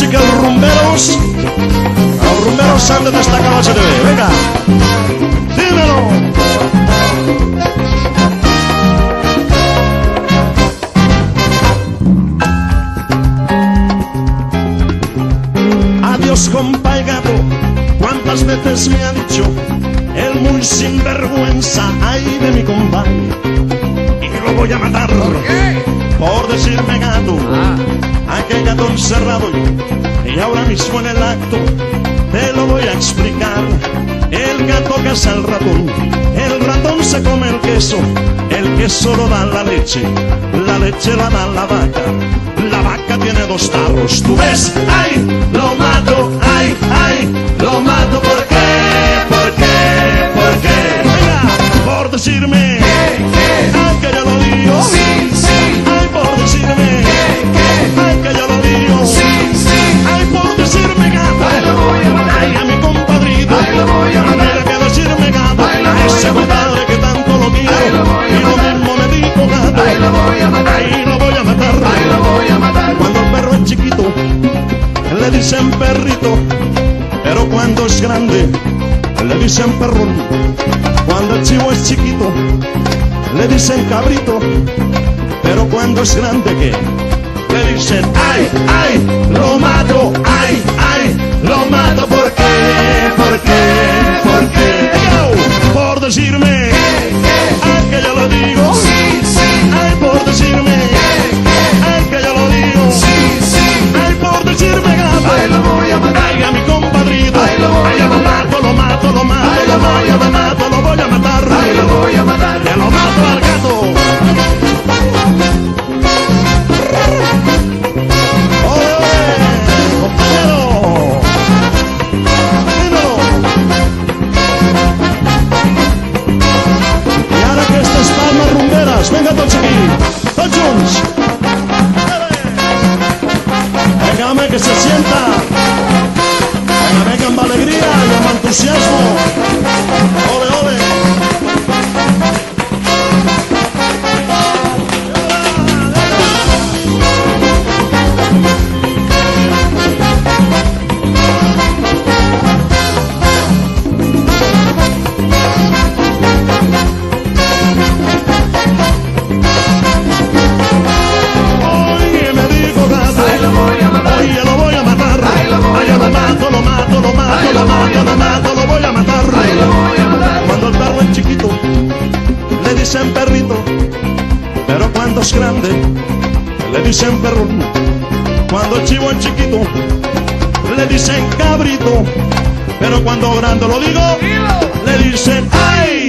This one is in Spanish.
música de los rumberos. Los rumberos antes de esta cabacha de hoy. Venga, dímelo. Adiós, compa y gato, cuántas veces me ha dicho el muy sinvergüenza, ay de mi compadre, y lo voy a matar. ¿Por qué? Por decirme gato, aquel gato encerrado yo, y ahora mismo en el acto te lo voy a explicar. El gato caza al ratón, el ratón se come el queso lo da la leche la da la vaca tiene 2 tarros. Tú ves, ay, lo mato, ay, lo mato, ¿por qué? ¿Por qué? ¿Por qué? Venga, por decirme, ay, que yo lo digo, ay, por decirme, ay, que yo lo digo, ay, por decirme gato, ay, a mi compadrito, mira que decirme gato, a ese compadre que tanto lo quiero, y lo mismo me dijo gato, ahí lo voy a matar, cuando el perro es chiquito, le dicen perrito, pero cuando es grande, le dicen perrón. Cuando el chivo es chiquito, le dicen cabrito, pero cuando es grande, ¿qué? Le dicen, ay, lo mato, ay, lo mato, ¿por qué? ¿Por qué? ¿Por qué? Yo, por decirme, ay, que yo lo digo, ay, por decirme, ay, que yo lo digo, ay, por decirme gato, ay, a mi compadrito, ay, lo mato, lo mato, lo mato, lo mato, lo mato, lo voy a matar, que lo mato al gato. Venga tots aquí, tots junts. Venga, home, que se sienta. Venga, amb alegria i amb entusiasmo. Ole, ole. Dicen perrito, pero cuando es grande le dicen perrón. Cuando el chivo es chiquito le dicen cabrito, pero cuando grande lo digo, le dicen ay.